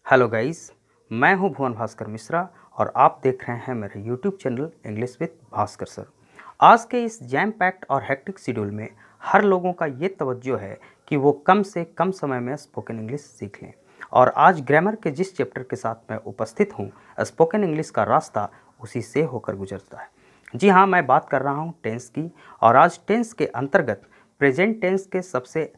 Hello guys, मैं हूं भुवन भास्कर मिश्रा और आप देख रहे हैं मेरे YouTube channel English with Bhaskar sir. आज के इस जैम पैक्ड और हेक्टिक शेड्यूल में हर लोगों का ये तवज्जो है कि वो कम से कम समय में स्पोकन इंग्लिश सीख लें। और आज ग्रामर के जिस चैप्टर के साथ मैं उपस्थित हूँ, स्पोकन इंग्लिश का रास्ता उसी से होकर गुजरता है। जी हाँ, मैं बात कर रहा हूँ टेंस की। और आज टेंस के अंतर्गत प्रेजेंट टेंस के सबसे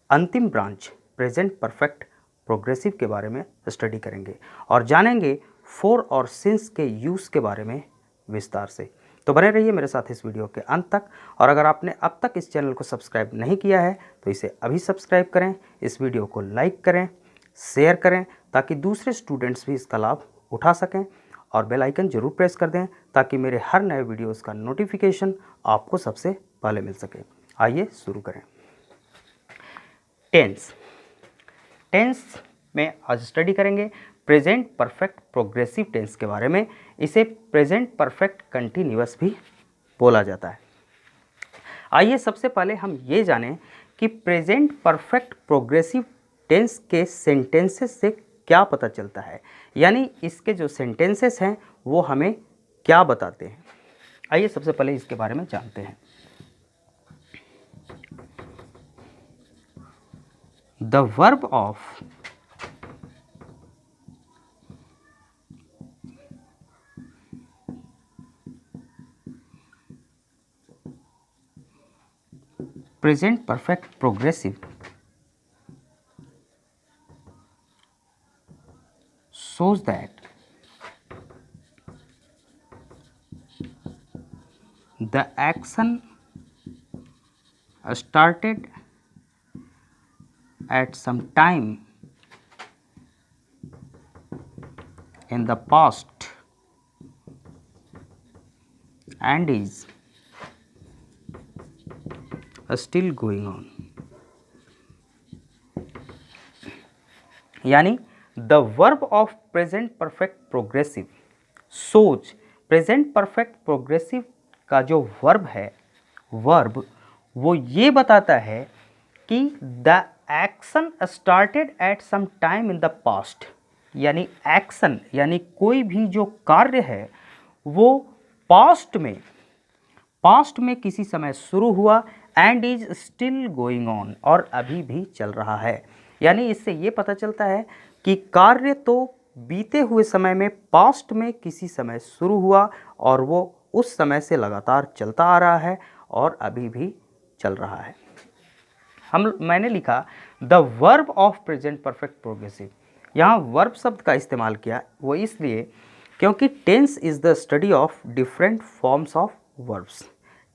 अंतिम ब्रांच प्रेजेंट परफेक्ट प्रोग्रेसिव के बारे में स्टडी करेंगे और जानेंगे फोर और सिंस के यूज़ के बारे में विस्तार से। तो बने रहिए मेरे साथ इस वीडियो के अंत तक। और अगर आपने अब तक इस चैनल को सब्सक्राइब नहीं किया है तो इसे अभी सब्सक्राइब करें, इस वीडियो को लाइक करें, शेयर करें ताकि दूसरे स्टूडेंट्स भी इसका लाभ उठा सकें, और बेल आइकन जरूर प्रेस कर दें ताकि मेरे हर नए वीडियोज़ का नोटिफिकेशन आपको सबसे पहले मिल सके। आइए शुरू करें। टेंस में आज स्टडी करेंगे प्रेजेंट परफेक्ट प्रोग्रेसिव टेंस के बारे में। इसे प्रेजेंट परफेक्ट कंटिन्यूअस भी बोला जाता है। आइए सबसे पहले हम ये जानें कि प्रेजेंट परफेक्ट प्रोग्रेसिव टेंस के सेंटेंसेस से क्या पता चलता है, यानी इसके जो सेंटेंसेस हैं वो हमें क्या बताते हैं। आइए सबसे पहले इसके बारे में जानते हैं। The verb of present perfect progressive shows that the action started at some time in the past and is still going on। यानी the verb of present perfect progressive सोच, प्रेजेंट परफेक्ट प्रोग्रेसिव का जो verb है, verb वो ये बताता है कि the action started at some time in the past. यानी एक्शन यानी कोई भी जो कार्य है वो पास्ट में किसी समय शुरू हुआ and is still going on, और अभी भी चल रहा है। यानी इससे ये पता चलता है कि कार्य तो बीते हुए समय में पास्ट में किसी समय शुरू हुआ और वो उस समय से लगातार चलता आ रहा है और अभी भी चल रहा है। मैंने लिखा the verb of present perfect progressive. यहाँ वर्ब शब्द का इस्तेमाल किया, वो इसलिए क्योंकि tense is the study of different forms of verbs.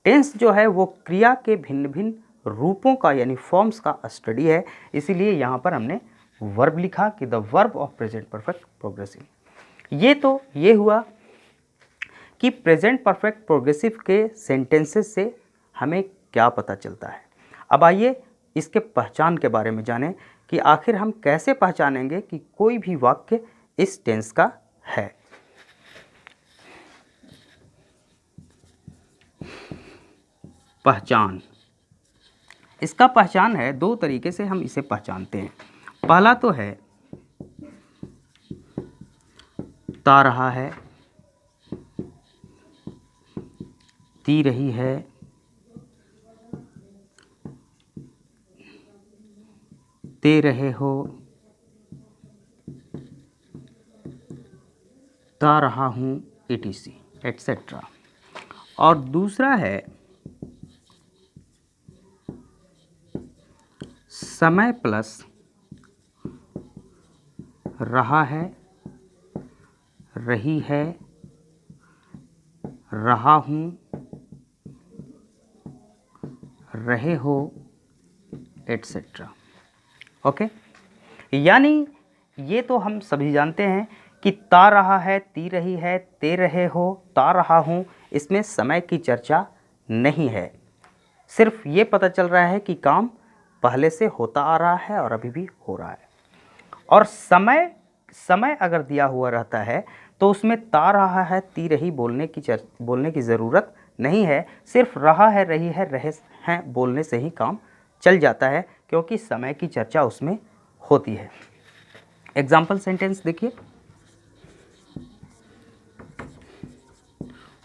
Tense जो है वो क्रिया के भिन्न भिन्न रूपों का यानी फॉर्म्स का स्टडी है, इसीलिए यहाँ पर हमने वर्ब लिखा कि the verb of present perfect progressive. ये हुआ कि प्रेजेंट परफेक्ट प्रोग्रेसिव के सेंटेंसेस से हमें क्या पता चलता है। अब आइए इसके पहचान के बारे में जानें कि आखिर हम कैसे पहचानेंगे कि कोई भी वाक्य इस टेंस का है। पहचान, इसका पहचान है, दो तरीके से हम इसे पहचानते हैं। पहला तो है ता रहा है, ती रही है, ते रहे हो, ता रहा हूँ, etc etc। और दूसरा है समय प्लस रहा है, रही है, रहा हूँ, रहे हो, एटसेट्रा। ओके, यानी ये तो हम सभी जानते हैं कि ता रहा है, ती रही है, ते रहे हो, ता रहा हूँ, इसमें समय की चर्चा नहीं है। सिर्फ ये पता चल रहा है कि काम पहले से होता आ रहा है और अभी भी हो रहा है। और समय अगर दिया हुआ रहता है तो उसमें ता रहा है, ती रही बोलने की ज़रूरत नहीं है। सिर्फ रहा है, रही है, रहे हैं बोलने से ही काम चल जाता है, क्योंकि समय की चर्चा उसमें होती है। एग्जाम्पल सेंटेंस देखिए,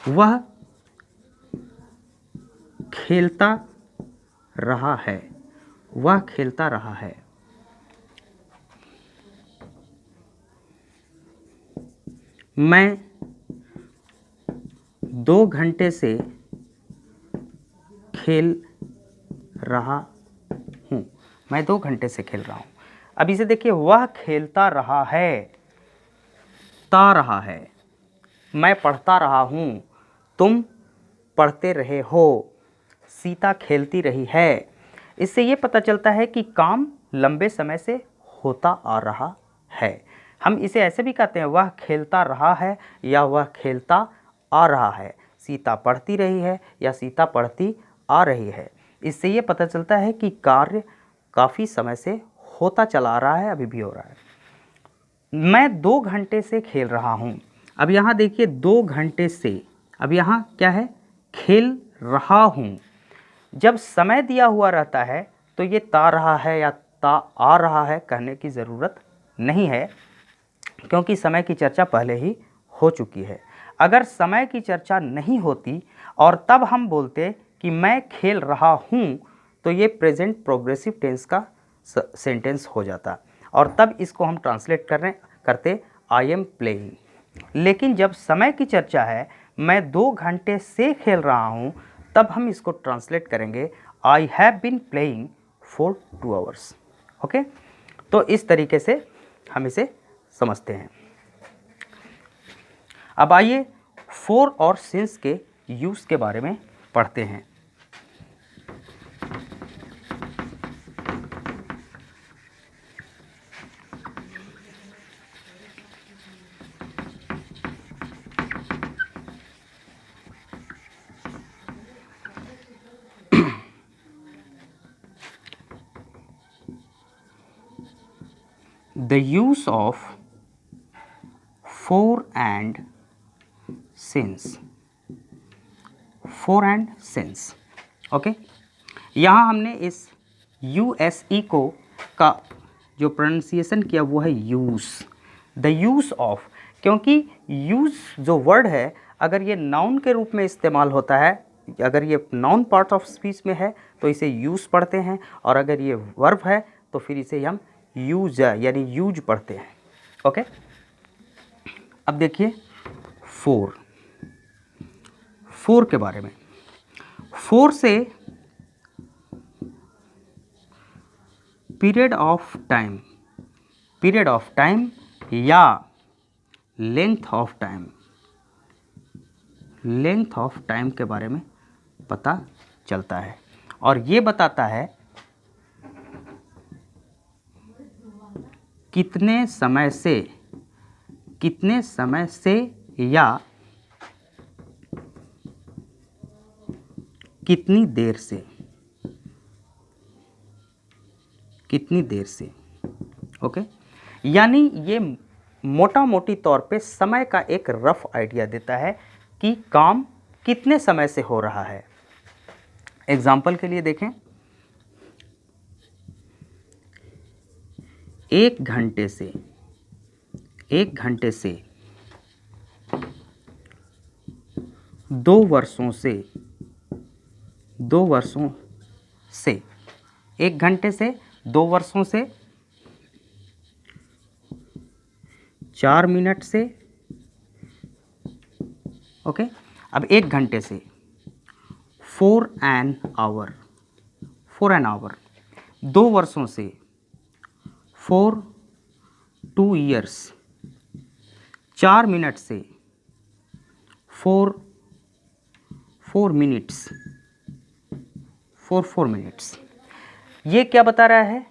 वह खेलता रहा है, वह खेलता रहा है। मैं 2 घंटे से खेल रहा हूँ, मैं 2 घंटे से खेल रहा हूँ। अब इसे देखिए, वह खेलता रहा है, ता रहा है, मैं पढ़ता रहा हूँ, तुम पढ़ते रहे हो, सीता खेलती रही है। इससे ये पता चलता है कि काम लंबे समय से होता आ रहा है। हम इसे ऐसे भी कहते हैं, वह खेलता रहा है या वह खेलता आ रहा है। सीता पढ़ती रही है या सीता पढ़ती आ रही है। इससे ये पता चलता है कि कार्य काफ़ी समय से होता चला आ रहा है, अभी भी हो रहा है। मैं 2 घंटे से खेल रहा हूँ। अब यहाँ देखिए 2 घंटे से, अब यहाँ क्या है, खेल रहा हूँ। जब समय दिया हुआ रहता है तो ये ता रहा है या ता आ रहा है कहने की ज़रूरत नहीं है, क्योंकि समय की चर्चा पहले ही हो चुकी है। अगर समय की चर्चा नहीं होती और तब हम बोलते कि मैं खेल रहा हूँ, तो ये प्रेजेंट प्रोग्रेसिव टेंस का सेंटेंस हो जाता और तब इसको हम ट्रांसलेट करते आई एम प्लेइंग। लेकिन जब समय की चर्चा है, मैं 2 घंटे से खेल रहा हूँ, तब हम इसको ट्रांसलेट करेंगे I have been playing for 2 hours. Okay, तो इस तरीके से हम इसे समझते हैं। अब आइए फॉर और सिंस के यूज़ के बारे में पढ़ते हैं। The use of for and since, for and since, okay. यहाँ हमने इस USE को का जो प्रोनाउंसिएशन किया वो है यूज़, द यूज़ ऑफ, क्योंकि यूज़ जो वर्ड है अगर ये नाउन के रूप में इस्तेमाल होता है, अगर ये नाउन पार्ट ऑफ स्पीच में है तो इसे यूज़ पढ़ते हैं, और अगर ये वर्ब है तो फिर इसे हम यूज यानी यूज पढ़ते हैं। ओके, अब देखिए फोर, फोर के बारे में। फोर से period of time, period of time या length of time, length of time के बारे में पता चलता है, और ये बताता है कितने समय से, कितने समय से या कितनी देर से, कितनी देर से। ओके, यानी ये मोटा मोटी तौर पे समय का एक रफ आइडिया देता है कि काम कितने समय से हो रहा है। एग्जाम्पल के लिए देखें, 1 घंटे से, 1 घंटे से 2 वर्षों से, 2 वर्षों से, 1 घंटे से 2 वर्षों से, 4 मिनट से। ओके, अब 1 घंटे से 4 एन आवर, 4 एन आवर, 2 वर्षों से 4 2 ईयर्स, 4 मिनट से 4 4 मिनट्स, 4 4 मिनट्स। ये क्या बता रहा है?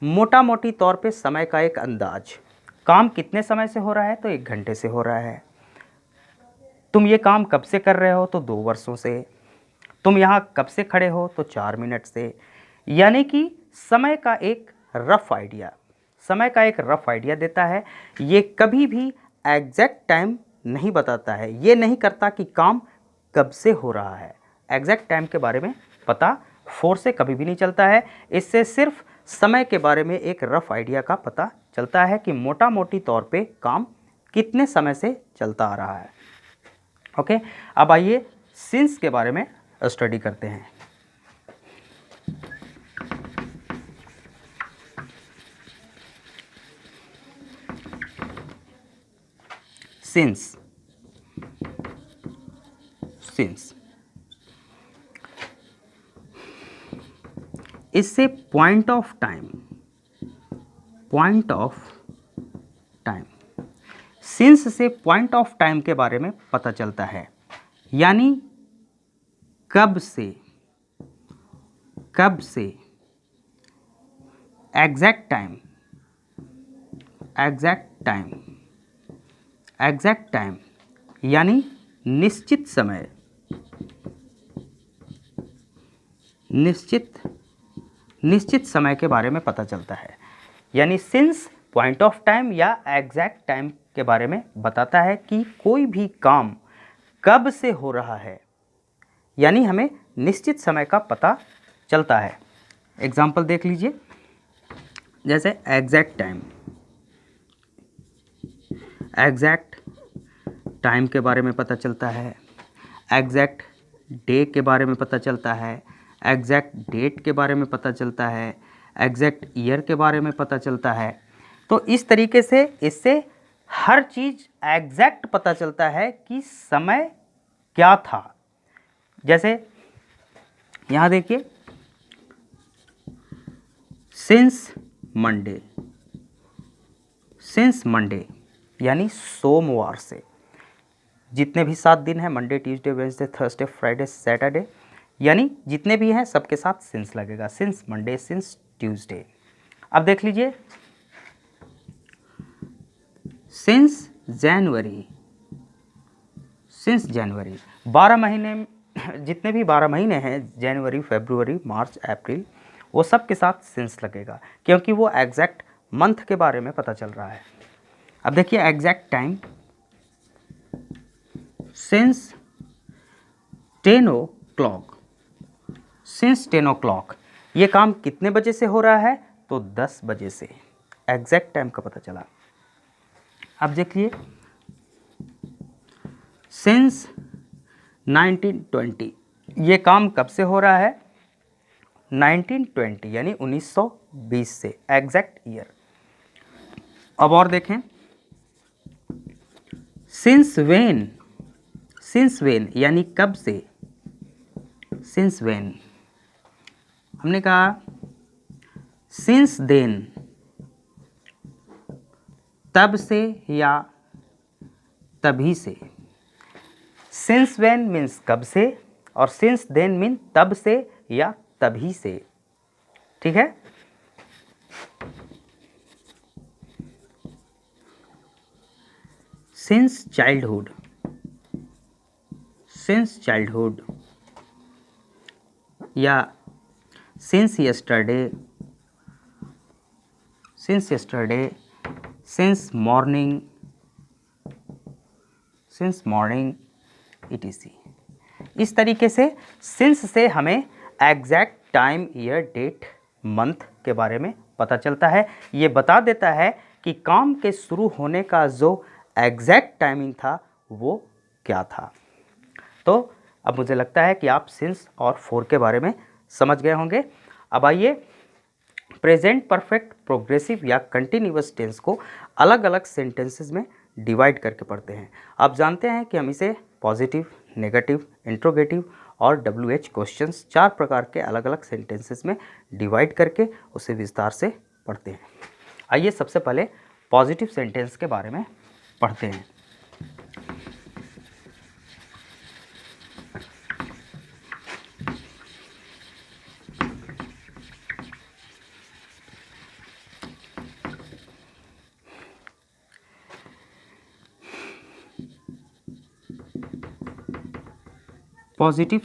मोटा मोटी तौर पे समय का एक अंदाज। काम कितने समय से हो रहा है? तो 1 घंटे से हो रहा है। तुम ये काम कब से कर रहे हो? तो 2 वर्षों से। तुम यहाँ कब से खड़े हो? तो 4 मिनट से। यानी कि समय का एक रफ आइडिया, समय का एक रफ आइडिया देता है। ये कभी भी एग्जैक्ट टाइम नहीं बताता है, ये नहीं करता कि काम कब से हो रहा है। एग्जैक्ट टाइम के बारे में पता फोर से कभी भी नहीं चलता है। इससे सिर्फ समय के बारे में एक रफ आइडिया का पता चलता है कि मोटा मोटी तौर पे काम कितने समय से चलता आ रहा है। ओके, अब आइए सिंस के बारे में स्टडी करते हैं। सिंस इससे पॉइंट ऑफ टाइम सिंस से पॉइंट ऑफ टाइम के बारे में पता चलता है, यानी कब से एग्जैक्ट टाइम यानी निश्चित समय के बारे में पता चलता है। यानी सिंस पॉइंट ऑफ टाइम या एग्जैक्ट टाइम के बारे में बताता है कि कोई भी काम कब से हो रहा है, यानी हमें निश्चित समय का पता चलता है। एग्जाम्पल देख लीजिए, जैसे एग्जैक्ट टाइम के बारे में पता चलता है, एग्जैक्ट डे के बारे में पता चलता है, एग्जैक्ट डेट के बारे में पता चलता है, एग्जैक्ट ईयर के बारे में पता चलता है। तो इस तरीके से इससे हर चीज़ एग्जैक्ट पता चलता है कि समय क्या था। जैसे यहाँ देखिए, सिंस मंडे यानी सोमवार से, जितने भी 7 दिन हैं, Monday, Tuesday, Wednesday, Thursday, Friday, Saturday, यानी जितने भी हैं सबके साथ सिंस लगेगा। Since Monday, since Tuesday. अब देख लीजिए, सिंस जनवरी 12 महीने, जितने भी 12 महीने हैं, जनवरी, फरवरी, मार्च, अप्रैल, वो सब के साथ सिंस लगेगा, क्योंकि वो एग्जैक्ट मंथ के बारे में पता चल रहा है। अब देखिए एग्जैक्ट टाइम, सिंस 10 o'clock, ये काम कितने बजे से हो रहा है, तो 10 बजे से, एग्जैक्ट टाइम का पता चला। अब देखिए, सिंस 1920, ये काम कब से हो रहा है, 1920 यानी 1920 से, एग्जैक्ट ईयर। अब और देखें, सिंस वेन यानी कब से, सिंस वेन, हमने कहा सिंस देन, तब से या तभी से। सिंस वेन मीन्स कब से, और सिंस देन मीन तब से या तभी से। ठीक है। सिंस चाइल्डहुड या since yesterday, since morning, etc। इस तरीके से सिंस से हमें exact time, year, date, month के बारे में पता चलता है। ये बता देता है कि काम के शुरू होने का जो एग्जैक्ट टाइमिंग था वो क्या था। तो अब मुझे लगता है कि आप सिंस और फॉर के बारे में समझ गए होंगे। अब आइए प्रेजेंट परफेक्ट, प्रोग्रेसिव या कंटिन्यूअस टेंस को अलग अलग सेंटेंसेस में डिवाइड करके पढ़ते हैं। आप जानते हैं कि हम इसे पॉजिटिव, नेगेटिव, इंट्रोगेटिव और WH क्वेश्चंस 4 प्रकार के अलग अलग सेंटेंसेस में डिवाइड करके उसे विस्तार से पढ़ते हैं। आइए सबसे पहले पॉजिटिव सेंटेंस के बारे में पढ़ते हैं। पॉजिटिव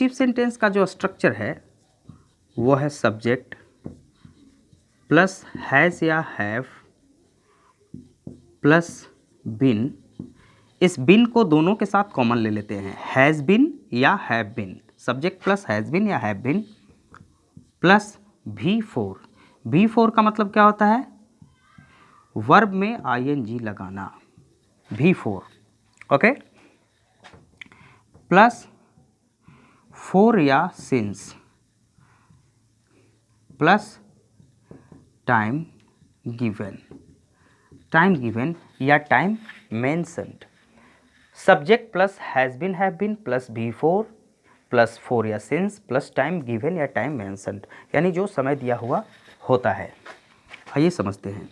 सेंटेंस का जो स्ट्रक्चर है वो है सब्जेक्ट प्लस हैज़ या हैव प्लस बिन। इस बिन को दोनों के साथ कॉमन ले लेते हैं, हैज़ बिन या have been. Subject plus has been या have been plus V4। V4 का मतलब क्या होता है? वर्ब में ing लगाना, V4। ओके, प्लस फोर या since plus time given, time given या time mentioned. Subject plus has been have been plus V4 plus four या सिंस प्लस टाइम गिवन या टाइम मेंशन्ड, यानी जो समय दिया हुआ होता है। आइए समझते हैं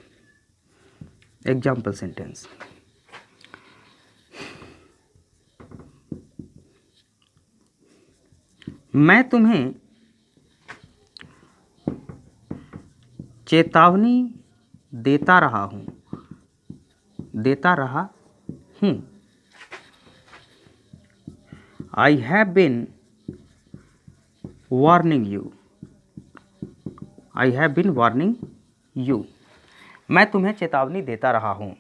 एग्जाम्पल सेंटेंस। मैं तुम्हें चेतावनी देता रहा हूँ, देता रहा हूँ। I have been warning you, I have been warning you। मैं तुम्हें चेतावनी देता रहा हूँ।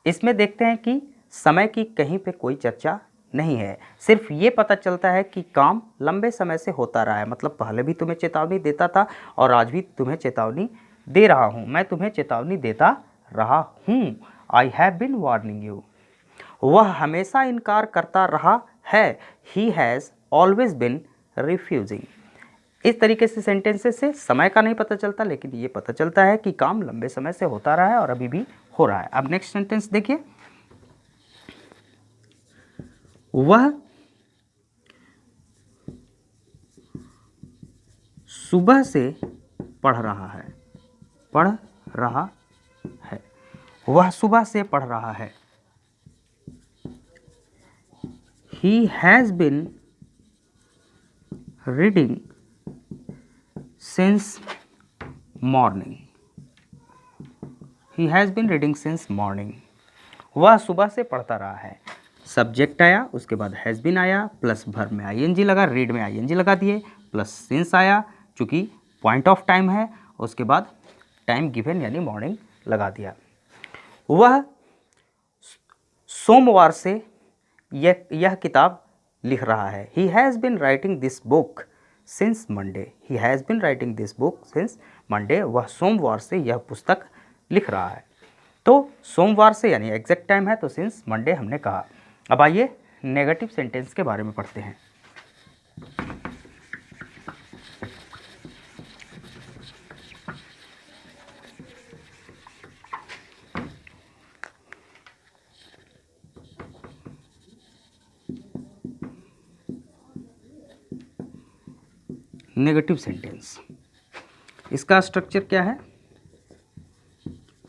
इसमें देखते हैं कि समय की कहीं पे कोई चर्चा नहीं है, सिर्फ ये पता चलता है कि काम लंबे समय से होता रहा है, मतलब पहले भी तुम्हें चेतावनी देता था और आज भी तुम्हें चेतावनी दे रहा हूँ। मैं तुम्हें चेतावनी देता रहा हूँ, I have been warning you. वह हमेशा इनकार करता रहा है, he has always been refusing. इस तरीके से सेंटेंसेस से समय का नहीं पता चलता, लेकिन ये पता चलता है कि काम लंबे समय से होता रहा है और अभी भी हो रहा है। अब नेक्स्ट सेंटेंस देखिए, वह सुबह से पढ़ रहा है, पढ़ रहा है। वह सुबह से पढ़ रहा है। He has been reading since morning, he has been reading since morning। वह सुबह से पढ़ता रहा है। सब्जेक्ट आया, उसके बाद हैज़ बीन आया, प्लस वर्ब में ing लगा, रीड में ing लगा दिए, प्लस सिंस आया चूँकि पॉइंट ऑफ टाइम है, उसके बाद टाइम गिवन यानी मॉर्निंग लगा दिया। वह सोमवार से यह किताब लिख रहा है। He has been writing this book since Monday, he has been writing this book since Monday. वह सोमवार से यह पुस्तक लिख रहा है। तो सोमवार से यानी एग्जैक्ट टाइम है, तो सिंस मंडे हमने कहा। अब आइए नेगेटिव सेंटेंस के बारे में पढ़ते हैं। नेगेटिव सेंटेंस, इसका स्ट्रक्चर क्या है?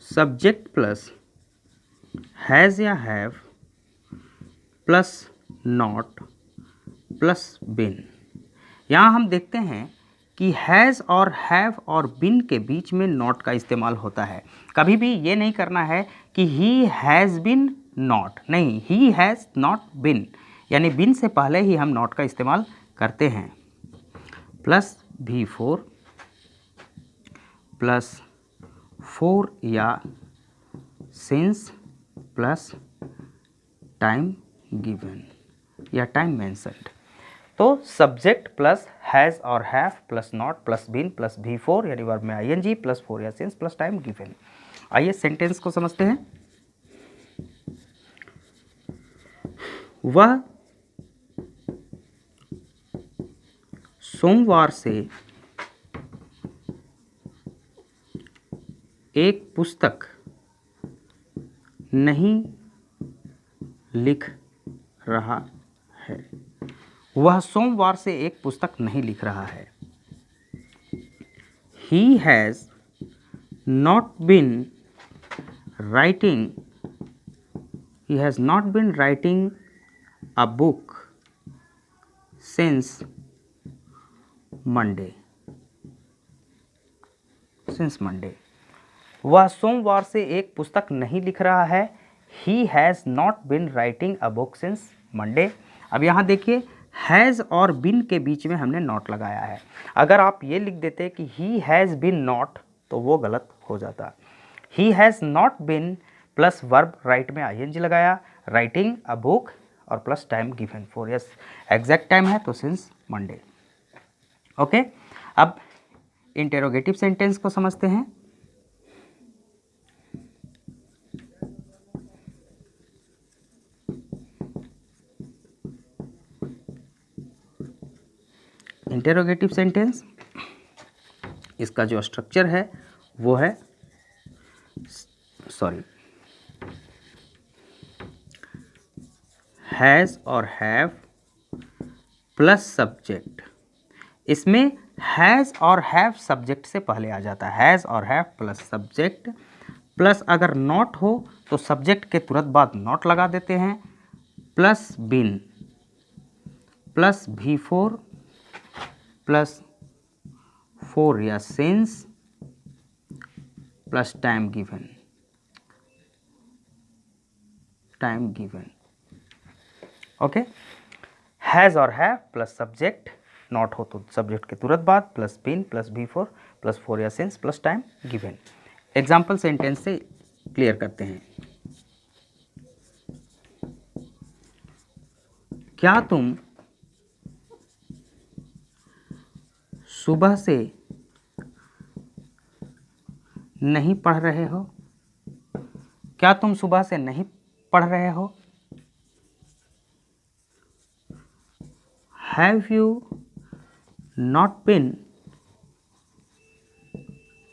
सब्जेक्ट प्लस हैज़ या हैव प्लस नॉट प्लस बिन। यहाँ हम देखते हैं कि हैज़ और हैव और बिन के बीच में नॉट का इस्तेमाल होता है। कभी भी ये नहीं करना है कि ही हैज़ बिन नॉट, नहीं, ही हैज़ नॉट बिन, यानी बिन से पहले ही हम नॉट का इस्तेमाल करते हैं। प्लस V4 प्लस फोर या सिंस प्लस टाइम गिवन या टाइम मेंशन्ड। तो सब्जेक्ट प्लस हैज़ और have plus not plus been plus V4 यानी वर्ब में ing प्लस फोर या सिंस प्लस टाइम गिवन। आइए सेंटेंस को समझते हैं। वह सोमवार से एक पुस्तक नहीं लिख रहा है। वह सोमवार से एक पुस्तक नहीं लिख रहा है। He has not been writing, he has not been writing a book since Monday, since Monday। वह सोमवार से एक पुस्तक नहीं लिख रहा है। He has not been writing a book since Monday। अब यहाँ देखिए, हैज़ और बिन के बीच में हमने नॉट लगाया है। अगर आप ये लिख देते कि ही हैज़ बिन नॉट, तो वो गलत हो जाता। He has not been plus verb right में ing लगाया, राइटिंग अ बुक और plus time given for, yes exact time है तो सिंस मंडे। ओके, अब इंटेरोगेटिव सेंटेंस को समझते हैं। इंटेरोगेटिव सेंटेंस, इसका जो स्ट्रक्चर है वो है, सॉरी, हैज़ और हैव प्लस सब्जेक्ट। इसमें हैज़ और हैव सब्जेक्ट से पहले आ जाता है, हैज़ और हैव प्लस सब्जेक्ट, प्लस अगर नॉट हो तो सब्जेक्ट के तुरंत बाद नॉट लगा देते हैं, प्लस बिन, प्लस भी फोर, प्लस फोर या since, plus time given, time given. Okay, has और हैव प्लस सब्जेक्ट, नॉट हो तो सब्जेक्ट के तुरंत बाद, प्लस बिन, प्लस भी फोर, प्लस फोर या since, plus time given. Example sentence से क्लियर करते हैं। क्या तुम सुबह से नहीं पढ़ रहे हो? क्या तुम सुबह से नहीं पढ़ रहे हो? Have you not been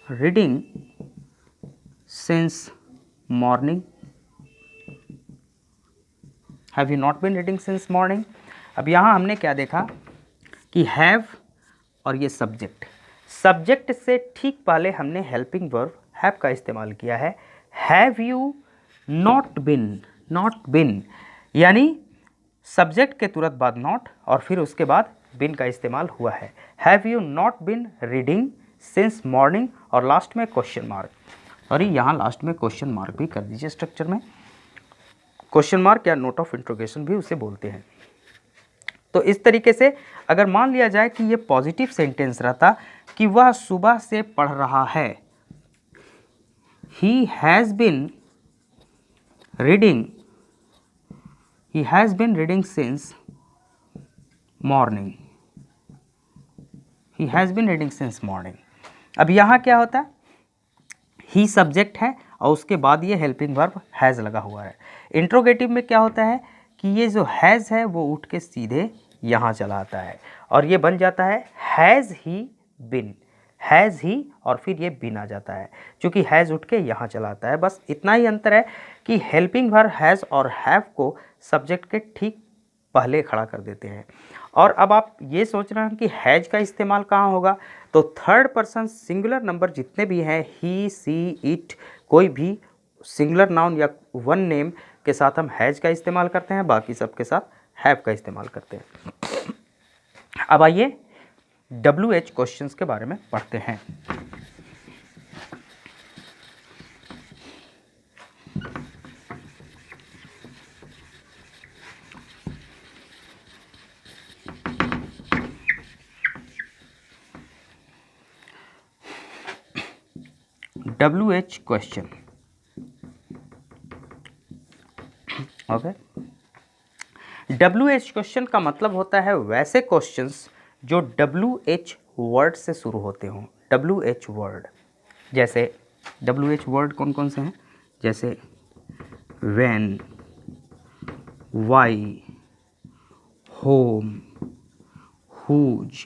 reading since morning? Have you not been reading since morning? अब यहाँ हमने क्या देखा कि have और ये सब्जेक्ट, सब्जेक्ट से ठीक पहले हमने हेल्पिंग वर्ब have का इस्तेमाल किया है। Have you not been, not been यानी सब्जेक्ट के तुरंत बाद नॉट और फिर उसके बाद बिन का इस्तेमाल हुआ है। Have you not been reading since morning और लास्ट में क्वेश्चन मार्क, और यहाँ लास्ट में क्वेश्चन मार्क भी कर दीजिए स्ट्रक्चर में, क्वेश्चन मार्क या नोट ऑफ इंट्रोगेशन भी उसे बोलते हैं। तो इस तरीके से अगर मान लिया जाए कि ये पॉजिटिव सेंटेंस रहता कि वह सुबह से पढ़ रहा है, he has been reading, he has been reading since morning, he has been reading since morning। अब यहाँ क्या होता है, ही सब्जेक्ट है और उसके बाद ये हेल्पिंग वर्ब हैज़ लगा हुआ है। इंट्रोगेटिव में क्या होता है कि ये जो हैज़ है वो उठ के सीधे यहाँ चला आता है और ये बन जाता है has he bin, has he और फिर ये बिन आ जाता है, क्योंकि हैज़ उठ के यहाँ चला आता है। बस इतना ही अंतर है कि हेल्पिंग वर्ब हैज़ और हैव को सब्जेक्ट के ठीक पहले खड़ा कर देते हैं। और अब आप ये सोच रहे हैं कि हैज़ का इस्तेमाल कहाँ होगा, तो थर्ड पर्सन सिंगुलर नंबर जितने भी हैं, ही, सी, इट, कोई भी सिंगुलर नाउन या वन नेम के साथ हम हैज़ का इस्तेमाल करते हैं, बाकी सब के साथ हैव का इस्तेमाल करते हैं। अब आइए WH क्वेश्चंस के बारे में पढ़ते हैं। WH question, okay. WH question का मतलब होता है वैसे क्वेश्चंस जो WH वर्ड से शुरू होते हों। WH वर्ड, जैसे WH वर्ड कौन कौन से हैं, जैसे when, why, home, whose,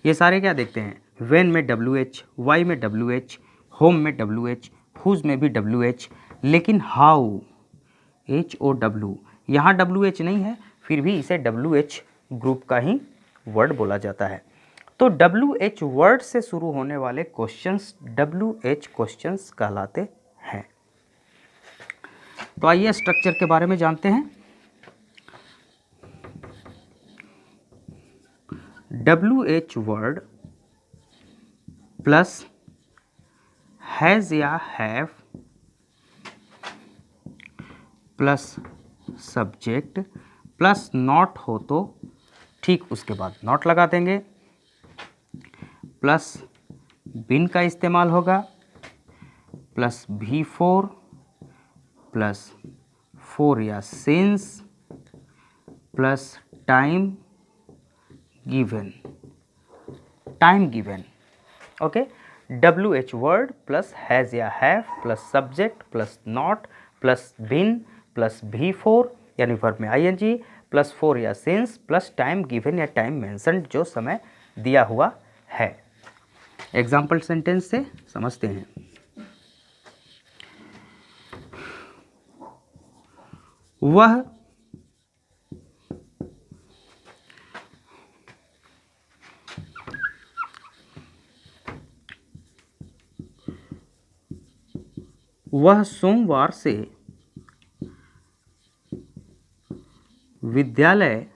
ये सारे क्या देखते हैं, when में WH, why में WH, home में WH, whose में भी WH, लेकिन how, HOW, यहाँ WH नहीं है, फिर भी इसे WH ग्रुप का ही वर्ड बोला जाता है। तो WH वर्ड से शुरू होने वाले क्वेश्चंस WH क्वेश्चंस कहलाते हैं। तो आइए स्ट्रक्चर के बारे में जानते हैं। WH वर्ड प्लस हैज़ या have plus subject plus not हो तो ठीक उसके बाद नॉट लगा देंगे, प्लस बिन का इस्तेमाल होगा, प्लस V4 प्लस 4 या since, plus time given, okay. WH word plus has या have plus subject plus not plus been plus V4 यानी वर्ब में ING प्लस 4 या सिंस प्लस टाइम गिवन या टाइम मेंशन्ड जो समय दिया हुआ है। एग्जाम्पल सेंटेंस से समझते हैं। वह सोमवार से विद्यालय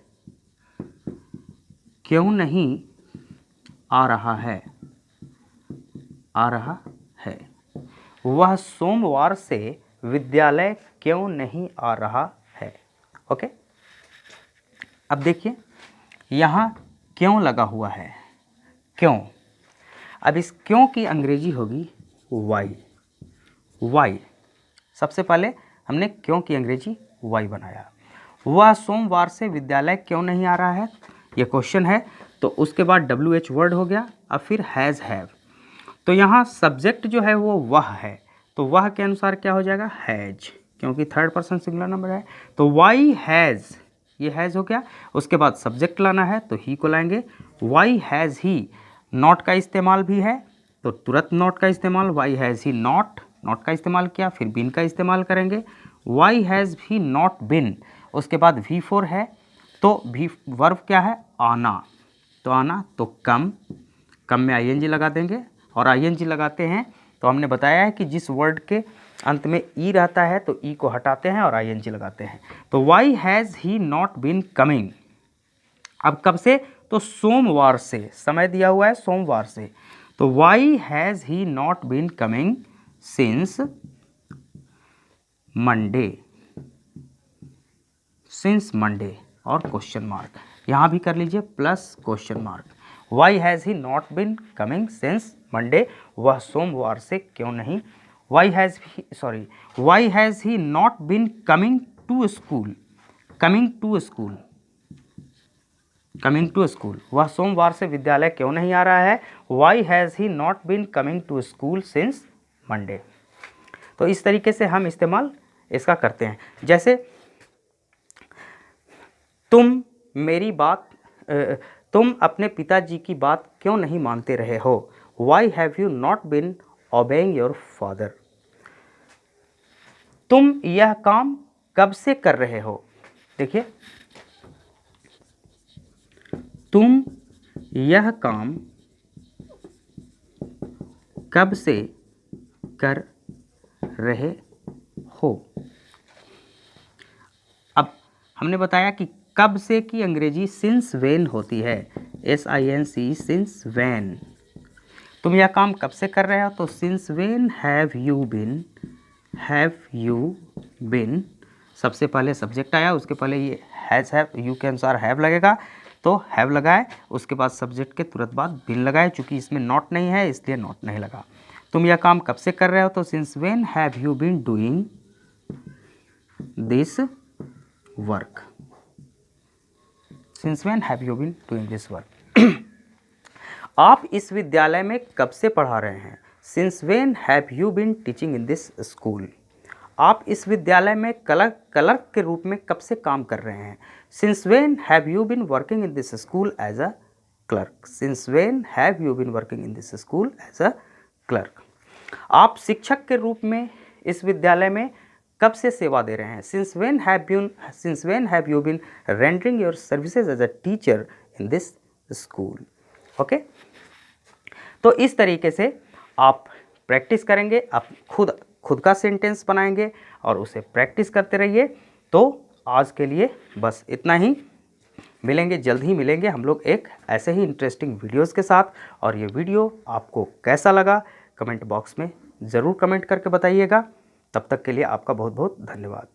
क्यों नहीं आ रहा है? वह सोमवार से विद्यालय क्यों नहीं आ रहा है? ओके। अब देखिए यहाँ क्यों लगा हुआ है, क्यों। अब इस क्यों की अंग्रेजी होगी वाई। सबसे पहले हमने क्यों की अंग्रेजी वाई बनाया। वह सोमवार से विद्यालय क्यों नहीं आ रहा है, ये क्वेश्चन है। तो उसके बाद WH वर्ड हो गया, अब फिर हैज़ हैव। तो यहाँ सब्जेक्ट जो है वो वह है, तो वह के अनुसार क्या हो जाएगा हैज, क्योंकि थर्ड पर्सन सिंगुलर नंबर है। तो वाई हैज़, ये हैज़ हो गया। उसके बाद सब्जेक्ट लाना है तो ही को लाएंगे। वाई हैज़ ही, नॉट का इस्तेमाल भी है तो तुरंत नॉट का इस्तेमाल, वाई हैज़ ही नॉट का इस्तेमाल किया, फिर बिन का इस्तेमाल करेंगे। Why has he not been, उसके बाद V4 है तो भी वर्ब क्या है आना, तो आना तो कम में ING लगा देंगे। और ING लगाते हैं तो हमने बताया है कि जिस वर्ड के अंत में ई रहता है तो ई को हटाते हैं और ING लगाते हैं। तो why has he not been coming, अब कब से, तो सोमवार से, समय दिया हुआ है सोमवार से। तो why has he not been coming since Monday और क्वेश्चन मार्क, यहाँ भी कर लीजिए plus question mark. Why has he not been coming since Monday, वह सोमवार से क्यों नहीं, why has he not been coming to school, वह सोमवार से विद्यालय क्यों नहीं आ रहा है। Why has he not been coming to school since Monday. तो इस तरीके से हम इस्तेमाल इसका करते हैं। जैसे तुम अपने पिताजी की बात क्यों नहीं मानते रहे हो। Why have you not been obeying your father. तुम यह काम कब से कर रहे हो, देखिए तुम यह काम कब से कर रहे हो। अब हमने बताया कि कब से की अंग्रेजी सिंस वेन होती है, SINC सिंस वेन। तुम यह काम कब से कर रहे हो, तो सिंस वेन हैव यू बिन, सबसे पहले सब्जेक्ट आया, उसके पहले ये हैज़ हैव, यू के अनुसार हैव लगेगा तो हैव लगाए, उसके बाद सब्जेक्ट के तुरंत बाद बिन लगाए, चूँकि इसमें नॉट नहीं है इसलिए नॉट नहीं लगा। तुम यह काम कब से कर रहे हो, तो since when have you been doing this work, since when have you been doing this work. आप इस विद्यालय में कब से पढ़ा रहे हैं, since when have you been teaching in this school. आप इस विद्यालय में क्लर्क के रूप में कब से काम कर रहे हैं, since when have you been working in this school as a clerk, since when have you been working in this school as a clerk. आप शिक्षक के रूप में इस विद्यालय में कब से सेवा दे रहे हैं, since when have you been rendering your services as a teacher in this school. Okay, तो इस तरीके से आप प्रैक्टिस करेंगे, आप खुद का सेंटेंस बनाएंगे और उसे प्रैक्टिस करते रहिए। तो आज के लिए बस इतना ही, जल्द ही मिलेंगे हम लोग एक ऐसे ही इंटरेस्टिंग वीडियोस के साथ। और ये वीडियो आपको कैसा लगा कमेंट बॉक्स में ज़रूर कमेंट करके बताइएगा। तब तक के लिए आपका बहुत बहुत धन्यवाद।